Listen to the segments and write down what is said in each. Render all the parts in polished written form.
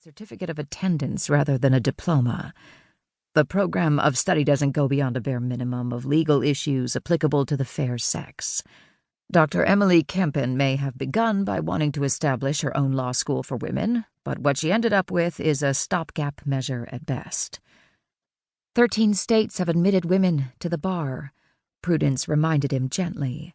certificate of attendance rather than a diploma. The program of study doesn't go beyond a bare minimum of legal issues applicable to the fair sex. Dr. Emily Kempen may have begun by wanting to establish her own law school for women, but what she ended up with is a stopgap measure at best. 13 states have admitted women to the bar, Prudence reminded him gently.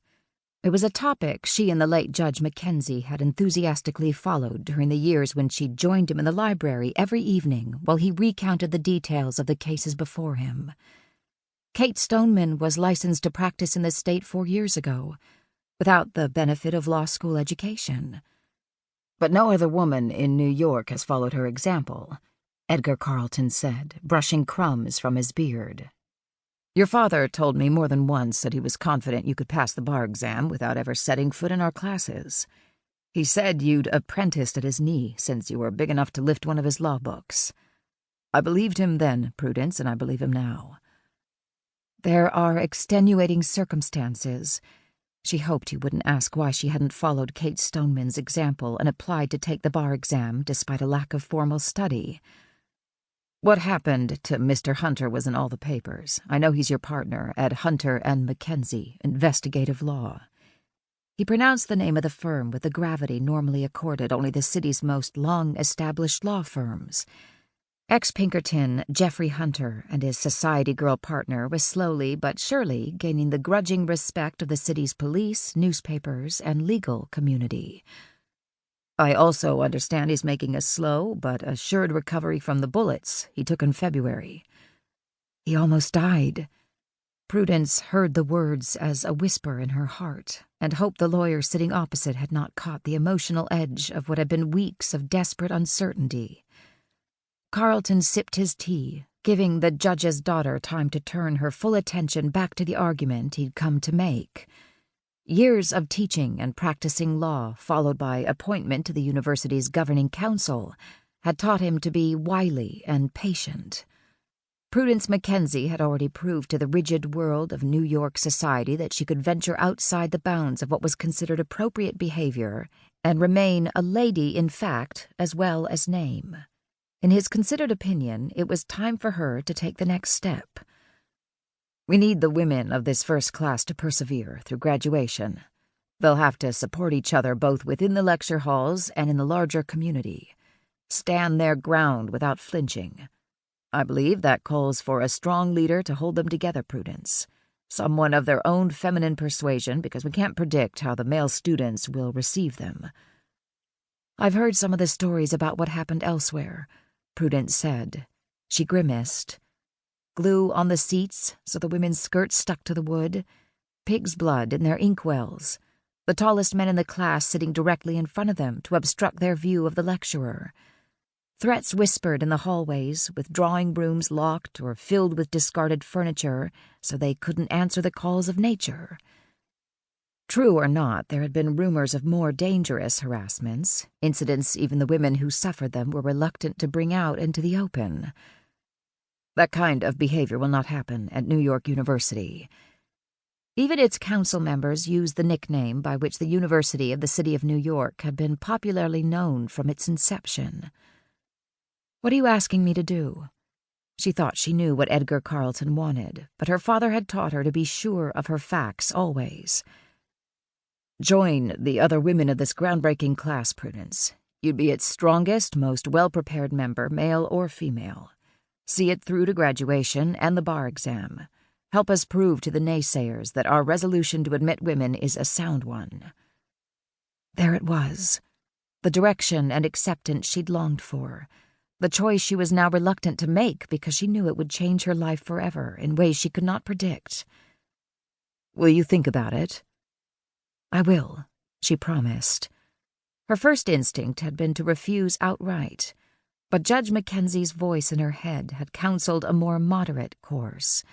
It was a topic she and the late Judge MacKenzie had enthusiastically followed during the years when she joined him in the library every evening while he recounted the details of the cases before him. Kate Stoneman was licensed to practice in the state 4 years ago, without the benefit of law school education. But no other woman in New York has followed her example, Edgar Carleton said, brushing crumbs from his beard. Your father told me more than once that he was confident you could pass the bar exam without ever setting foot in our classes. He said you'd apprenticed at his knee since you were big enough to lift one of his law books. I believed him then, Prudence, and I believe him now. There are extenuating circumstances. She hoped he wouldn't ask why she hadn't followed Kate Stoneman's example and applied to take the bar exam despite a lack of formal study. What happened to Mr. Hunter was in all the papers. I know he's your partner at Hunter and MacKenzie, Investigative Law. He pronounced the name of the firm with the gravity normally accorded only the city's most long-established law firms. Ex-Pinkerton, Jeffrey Hunter, and his society girl partner was slowly but surely gaining the grudging respect of the city's police, newspapers, and legal community. I also understand he's making a slow but assured recovery from the bullets he took in February. He almost died. Prudence heard the words as a whisper in her heart, and hoped the lawyer sitting opposite had not caught the emotional edge of what had been weeks of desperate uncertainty. Carleton sipped his tea, giving the judge's daughter time to turn her full attention back to the argument he'd come to make. Years of teaching and practicing law, followed by appointment to the university's governing council, had taught him to be wily and patient. Prudence MacKenzie had already proved to the rigid world of New York society that she could venture outside the bounds of what was considered appropriate behavior and remain a lady in fact as well as name. In his considered opinion, it was time for her to take the next step. We need the women of this first class to persevere through graduation. They'll have to support each other both within the lecture halls and in the larger community. Stand their ground without flinching. I believe that calls for a strong leader to hold them together, Prudence. Someone of their own feminine persuasion, because we can't predict how the male students will receive them. I've heard some of the stories about what happened elsewhere, Prudence said. She grimaced. Glue on the seats so the women's skirts stuck to the wood, pig's blood in their inkwells, the tallest men in the class sitting directly in front of them to obstruct their view of the lecturer, threats whispered in the hallways with drawing rooms locked or filled with discarded furniture so they couldn't answer the calls of nature. True or not, there had been rumors of more dangerous harassments, incidents even the women who suffered them were reluctant to bring out into the open. That kind of behavior will not happen at New York University. Even its council members used the nickname by which the University of the City of New York had been popularly known from its inception. What are you asking me to do? She thought she knew what Edgar Carleton wanted, but her father had taught her to be sure of her facts always. Join the other women of this groundbreaking class, Prudence. You'd be its strongest, most well-prepared member, male or female. See it through to graduation and the bar exam. Help us prove to the naysayers that our resolution to admit women is a sound one. There it was. The direction and acceptance she'd longed for. The choice she was now reluctant to make because she knew it would change her life forever in ways she could not predict. Will you think about it? I will, she promised. Her first instinct had been to refuse outright, but Judge MacKenzie's voice in her head had counseled a more moderate course.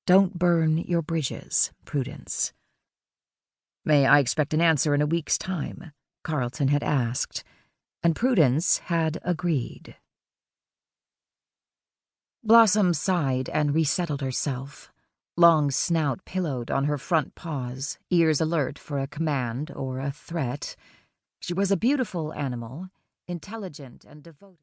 Don't burn your bridges, Prudence. May I expect an answer in a week's time? Carleton had asked, and Prudence had agreed. Blossom sighed and resettled herself, long snout pillowed on her front paws, ears alert for a command or a threat. She was a beautiful animal, intelligent and devoted.